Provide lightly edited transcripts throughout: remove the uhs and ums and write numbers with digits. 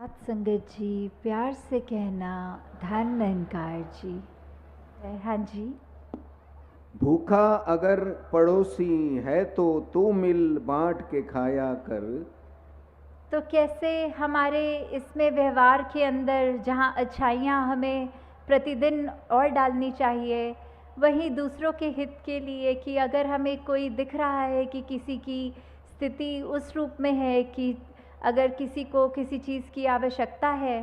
साथ संगत जी, प्यार से कहना धन निरंकार जी। हाँ जी। भूखा अगर पड़ोसी है तो तू मिल बांट के खाया कर। तो कैसे हमारे इसमें व्यवहार के अंदर जहाँ अच्छाइयाँ हमें प्रतिदिन और डालनी चाहिए, वहीं दूसरों के हित के लिए कि अगर हमें कोई दिख रहा है कि किसी की स्थिति उस रूप में है कि अगर किसी को किसी चीज़ की आवश्यकता है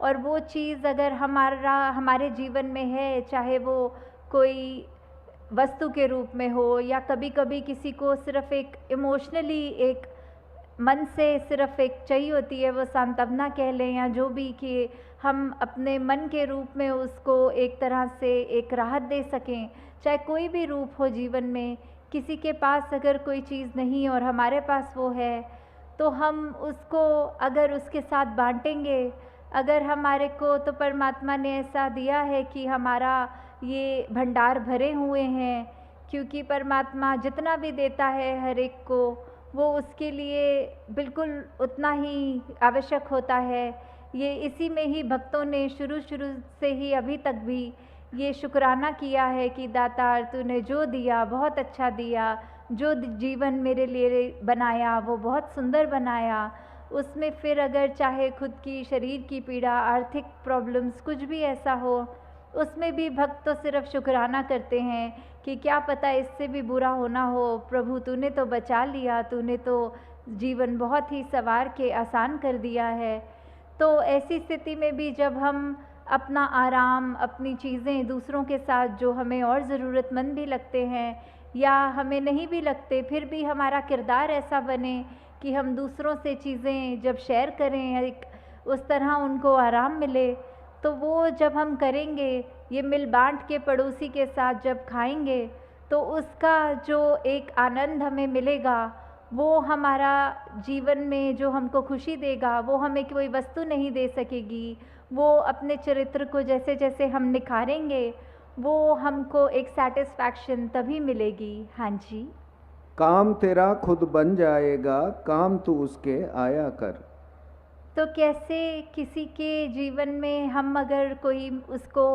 और वो चीज़ अगर हमारे जीवन में है, चाहे वो कोई वस्तु के रूप में हो या कभी कभी किसी को सिर्फ एक इमोशनली एक मन से सिर्फ एक चाहिए होती है, वो सांत्वना कह लें या जो भी, कि हम अपने मन के रूप में उसको एक तरह से एक राहत दे सकें। चाहे कोई भी रूप हो जीवन में, किसी के पास अगर कोई चीज़ नहीं और हमारे पास वो है, तो हम उसको अगर उसके साथ बांटेंगे, अगर हमारे को तो परमात्मा ने ऐसा दिया है कि हमारा ये भंडार भरे हुए हैं, क्योंकि परमात्मा जितना भी देता है हर एक को, वो उसके लिए बिल्कुल उतना ही आवश्यक होता है। ये इसी में ही भक्तों ने शुरू से ही अभी तक भी ये शुक्राना किया है कि दातार तूने जो दिया बहुत अच्छा दिया, जो जीवन मेरे लिए बनाया वो बहुत सुंदर बनाया। उसमें फिर अगर चाहे खुद की शरीर की पीड़ा, आर्थिक प्रॉब्लम्स, कुछ भी ऐसा हो, उसमें भी भक्त तो सिर्फ शुक्राना करते हैं कि क्या पता इससे भी बुरा होना हो, प्रभु तूने तो बचा लिया, तूने तो जीवन बहुत ही संवार के आसान कर दिया है। तो ऐसी स्थिति में भी जब हम अपना आराम, अपनी चीज़ें दूसरों के साथ जो हमें और ज़रूरतमंद भी लगते हैं या हमें नहीं भी लगते, फिर भी हमारा किरदार ऐसा बने कि हम दूसरों से चीज़ें जब शेयर करें, एक उस तरह उनको आराम मिले, तो वो जब हम करेंगे, ये मिल बांट के पड़ोसी के साथ जब खाएंगे, तो उसका जो एक आनंद हमें मिलेगा, वो हमारा जीवन में जो हमको खुशी देगा, वो हमें कोई वस्तु नहीं दे सकेगी। वो अपने चरित्र को जैसे जैसे हम निखारेंगे, वो हमको एक सेटिस्फैक्शन तभी मिलेगी। हाँ जी। काम तेरा खुद बन जाएगा, काम तू उसके आया कर। तो कैसे किसी के जीवन में हम अगर कोई उसको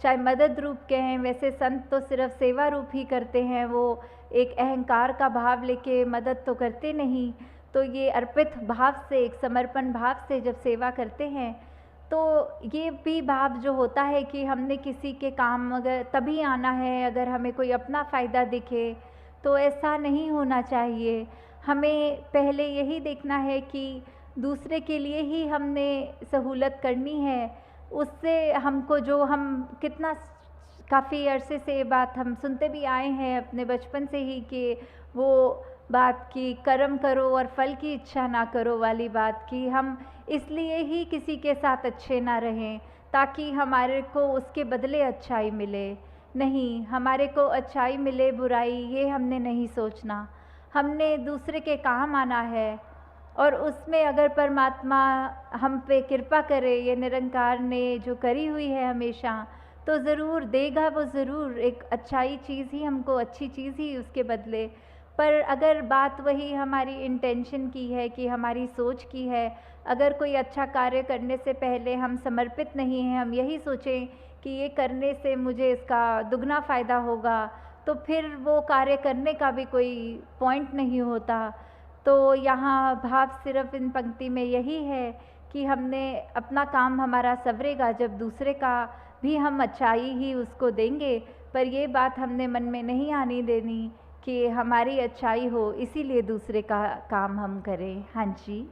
चाहे मदद रूप कहें, वैसे संत तो सिर्फ सेवा रूप ही करते हैं, वो एक अहंकार का भाव लेके मदद तो करते नहीं। तो ये अर्पित भाव से, एक समर्पण भाव से जब सेवा करते हैं, तो ये भी भाव जो होता है कि हमने किसी के काम अगर तभी आना है अगर हमें कोई अपना फ़ायदा दिखे, तो ऐसा नहीं होना चाहिए। हमें पहले यही देखना है कि दूसरे के लिए ही हमने सहूलत करनी है। उससे हमको जो हम कितना काफ़ी अरसे से ये बात हम सुनते भी आए हैं अपने बचपन से ही, कि वो बात कि कर्म करो और फल की इच्छा ना करो वाली बात, कि हम इसलिए ही किसी के साथ अच्छे ना रहें ताकि हमारे को उसके बदले अच्छाई मिले। नहीं, हमारे को अच्छाई मिले बुराई ये हमने नहीं सोचना। हमने दूसरे के काम आना है और उसमें अगर परमात्मा हम पे कृपा करे, ये निरंकार ने जो करी हुई है हमेशा, तो ज़रूर देगा वो, ज़रूर एक अच्छाई चीज़ ही हमको, अच्छी चीज़ ही उसके बदले। पर अगर बात वही हमारी इंटेंशन की है कि हमारी सोच की है, अगर कोई अच्छा कार्य करने से पहले हम समर्पित नहीं हैं, हम यही सोचें कि ये करने से मुझे इसका दुगना फ़ायदा होगा, तो फिर वो कार्य करने का भी कोई पॉइंट नहीं होता। तो यहाँ भाव सिर्फ इन पंक्ति में यही है कि हमने अपना काम हमारा सवरेगा जब दूसरे का भी हम अच्छाई ही उसको देंगे, पर ये बात हमने मन में नहीं आनी देनी कि हमारी अच्छाई हो इसीलिए दूसरे का काम हम करें। हाँ जी।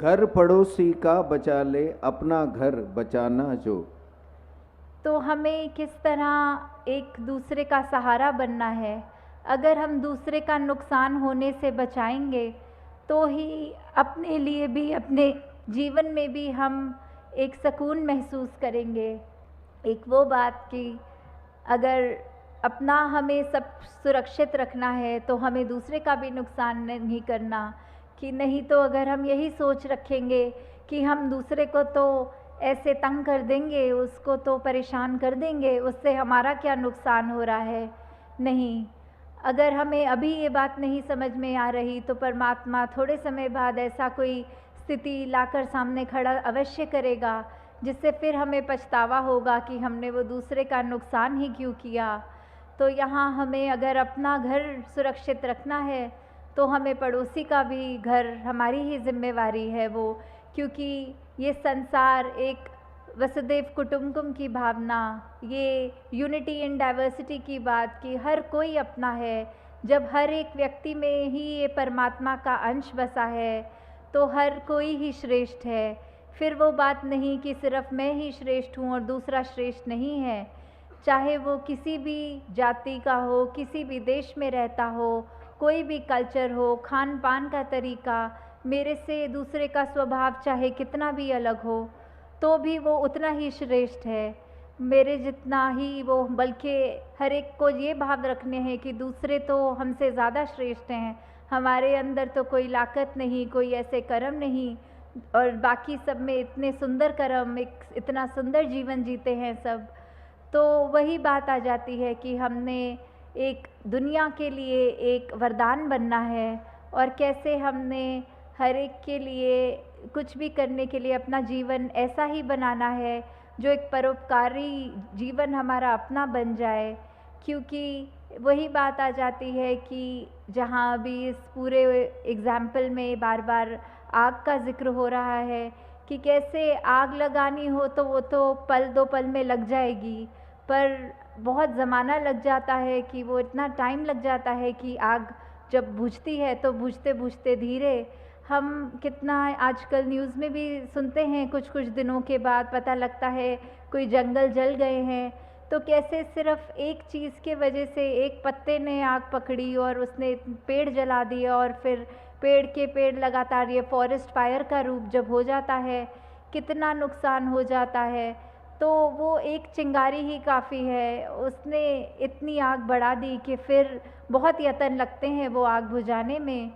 घर पड़ोसी का बचा ले, अपना घर बचाना जो। तो हमें किस तरह एक दूसरे का सहारा बनना है। अगर हम दूसरे का नुकसान होने से बचाएंगे, तो ही अपने लिए भी, अपने जीवन में भी हम एक सुकून महसूस करेंगे। एक वो बात कि अगर अपना हमें सब सुरक्षित रखना है, तो हमें दूसरे का भी नुकसान नहीं करना। कि नहीं तो अगर हम यही सोच रखेंगे कि हम दूसरे को तो ऐसे तंग कर देंगे, उसको तो परेशान कर देंगे, उससे हमारा क्या नुकसान हो रहा है। नहीं, अगर हमें अभी ये बात नहीं समझ में आ रही, तो परमात्मा थोड़े समय बाद ऐसा कोई स्थिति लाकर सामने खड़ा अवश्य करेगा, जिससे फिर हमें पछतावा होगा कि हमने वो दूसरे का नुकसान ही क्यों किया। तो यहाँ हमें अगर अपना घर सुरक्षित रखना है तो हमें पड़ोसी का भी घर, हमारी ही जिम्मेवारी है वो, क्योंकि ये संसार एक वसुदेव कुटुंबकम की भावना, ये यूनिटी इन डाइवर्सिटी की बात कि हर कोई अपना है। जब हर एक व्यक्ति में ही ये परमात्मा का अंश बसा है तो हर कोई ही श्रेष्ठ है। फिर वो बात नहीं कि सिर्फ मैं ही श्रेष्ठ हूँ और दूसरा श्रेष्ठ नहीं है। चाहे वो किसी भी जाति का हो, किसी भी देश में रहता हो, कोई भी कल्चर हो, खान पान का तरीका, मेरे से दूसरे का स्वभाव चाहे कितना भी अलग हो तो भी वो उतना ही श्रेष्ठ है, मेरे जितना ही वो। बल्कि हर एक को ये भाव रखने हैं कि दूसरे तो हमसे ज़्यादा श्रेष्ठ हैं, हमारे अंदर तो कोई लाकत नहीं, कोई ऐसे कर्म नहीं, और बाकी सब में इतने सुंदर कर्म, इतना सुंदर जीवन जीते हैं सब। तो वही बात आ जाती है कि हमने एक दुनिया के लिए एक वरदान बनना है, और कैसे हमने हर एक के लिए कुछ भी करने के लिए अपना जीवन ऐसा ही बनाना है जो एक परोपकारी जीवन हमारा अपना बन जाए। क्योंकि वही बात आ जाती है कि जहाँ अभी इस पूरे एग्जाम्पल में बार बार आग का जिक्र हो रहा है कि कैसे आग लगानी हो तो वो तो पल दो पल में लग जाएगी, पर बहुत ज़माना लग जाता है, कि वो इतना टाइम लग जाता है कि आग जब बुझती है तो बुझते बुझते धीरे, हम कितना आजकल न्यूज़ में भी सुनते हैं, कुछ कुछ दिनों के बाद पता लगता है कोई जंगल जल गए हैं। तो कैसे सिर्फ एक चीज़ के वजह से, एक पत्ते ने आग पकड़ी और उसने पेड़ जला दिया, और फिर पेड़ के पेड़ लगातार ये फॉरेस्ट फायर का रूप जब हो जाता है, कितना नुकसान हो जाता है। तो वो एक चिंगारी ही काफ़ी है, उसने इतनी आग बढ़ा दी कि फिर बहुत यत्न लगते हैं वो आग बुझाने में।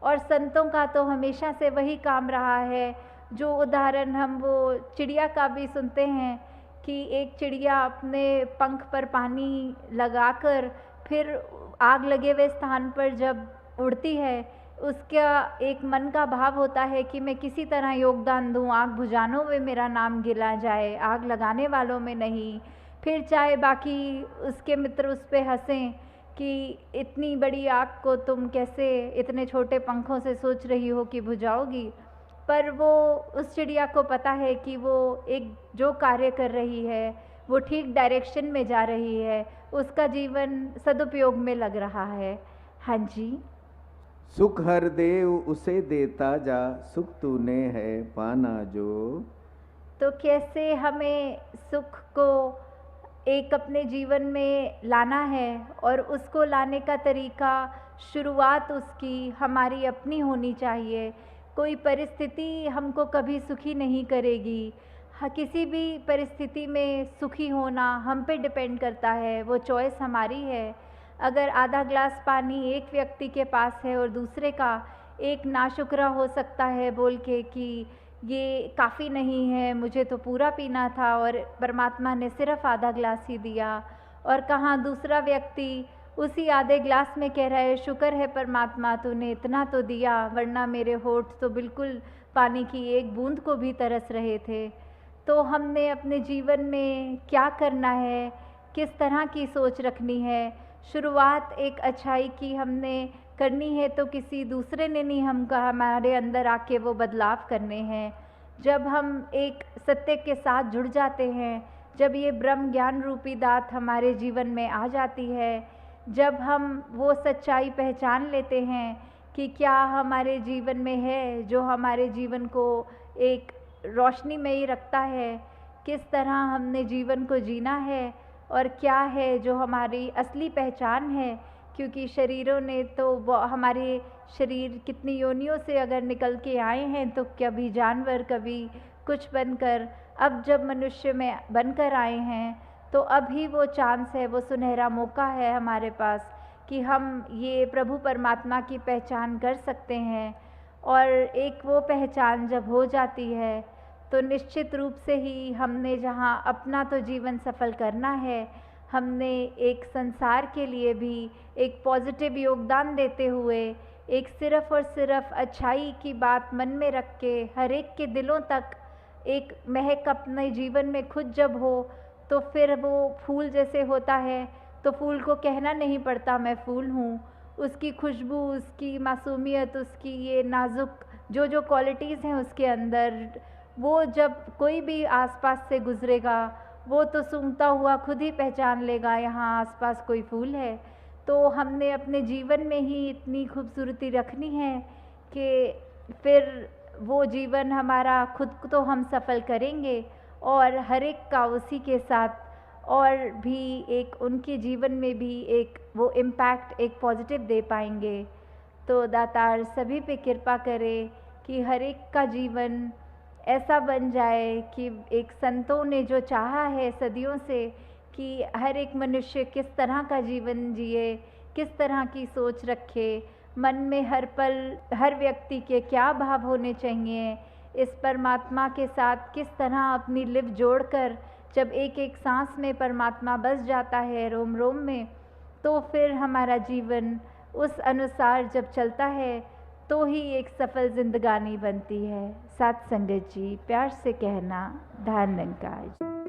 और संतों का तो हमेशा से वही काम रहा है, जो उदाहरण हम वो चिड़िया का भी सुनते हैं कि एक चिड़िया अपने पंख पर पानी लगाकर फिर आग लगे हुए स्थान पर जब उड़ती है, उसका एक मन का भाव होता है कि मैं किसी तरह योगदान दूं, आग बुझानों में मेरा नाम गिना जाए, आग लगाने वालों में नहीं। फिर चाहे बाकी उसके मित्र उस पर हंसें कि इतनी बड़ी आग को तुम कैसे इतने छोटे पंखों से सोच रही हो कि बुझाओगी, पर वो उस चिड़िया को पता है कि वो एक जो कार्य कर रही है वो ठीक डायरेक्शन में जा रही है, उसका जीवन सदुपयोग में लग रहा है। हाँ जी। सुख हर देव उसे देता जा, सुख तूने है पाना जो। तो कैसे हमें सुख को एक अपने जीवन में लाना है, और उसको लाने का तरीका, शुरुआत उसकी हमारी अपनी होनी चाहिए। कोई परिस्थिति हमको कभी सुखी नहीं करेगी, किसी भी परिस्थिति में सुखी होना हम पे डिपेंड करता है, वो चॉइस हमारी है। अगर आधा ग्लास पानी एक व्यक्ति के पास है और दूसरे का एक नाशुक्रा हो सकता है बोल के कि ये काफ़ी नहीं है, मुझे तो पूरा पीना था और परमात्मा ने सिर्फ आधा ग्लास ही दिया, और कहाँ दूसरा व्यक्ति उसी आधे ग्लास में कह रहा है शुक्र है परमात्मा तूने इतना तो दिया, वरना मेरे होठ तो बिल्कुल पानी की एक बूंद को भी तरस रहे थे। तो हमने अपने जीवन में क्या करना है, किस तरह की सोच रखनी है। शुरुआत एक अच्छाई की हमने करनी है तो किसी दूसरे ने नहीं हमारे अंदर आके वो बदलाव करने हैं। जब हम एक सत्य के साथ जुड़ जाते हैं, जब ये ब्रह्म ज्ञान रूपी दात हमारे जीवन में आ जाती है, जब हम वो सच्चाई पहचान लेते हैं कि क्या हमारे जीवन में है जो हमारे जीवन को एक रोशनी में ही रखता है, किस तरह हमने जीवन को जीना है, और क्या है जो हमारी असली पहचान है। क्योंकि शरीरों ने तो हमारे शरीर कितनी योनियों से अगर निकल के आए हैं, तो कभी जानवर, कभी कुछ बनकर, अब जब मनुष्य में बनकर आए हैं तो अभी वो चांस है, वो सुनहरा मौका है हमारे पास कि हम ये प्रभु परमात्मा की पहचान कर सकते हैं। और एक वो पहचान जब हो जाती है तो निश्चित रूप से ही हमने जहाँ अपना तो जीवन सफल करना है, हमने एक संसार के लिए भी एक पॉजिटिव योगदान देते हुए एक सिर्फ़ और सिर्फ़ अच्छाई की बात मन में रख के हर एक के दिलों तक एक महक अपने जीवन में खुद जब हो, तो फिर वो फूल जैसे होता है, तो फूल को कहना नहीं पड़ता मैं फूल हूँ। उसकी खुशबू, उसकी मासूमियत, उसकी ये नाज़ुक जो क्वालिटीज़ हैं उसके अंदर, वो जब कोई भी आस-पास से गुज़रेगा, वो तो सूंघता हुआ खुद ही पहचान लेगा यहाँ आस-पास कोई फूल है। तो हमने अपने जीवन में ही इतनी खूबसूरती रखनी है कि फिर वो जीवन हमारा खुद को तो हम सफल करेंगे और हर एक का उसी के साथ और भी एक उनके जीवन में भी एक वो इम्पैक्ट एक पॉजिटिव दे पाएंगे। तो दातार सभी पे कृपा करे कि हर एक का जीवन ऐसा बन जाए कि एक संतों ने जो चाहा है सदियों से कि हर एक मनुष्य किस तरह का जीवन जिए, किस तरह की सोच रखे, मन में हर पल हर व्यक्ति के क्या भाव होने चाहिए, इस परमात्मा के साथ किस तरह अपनी लिव जोड़कर जब एक-एक सांस में परमात्मा बस जाता है रोम-रोम में, तो फिर हमारा जीवन उस अनुसार जब चलता है, तो ही एक सफल ज़िंदगानी बनती है। साथ संगत जी, प्यार से कहना, धन निरंकार।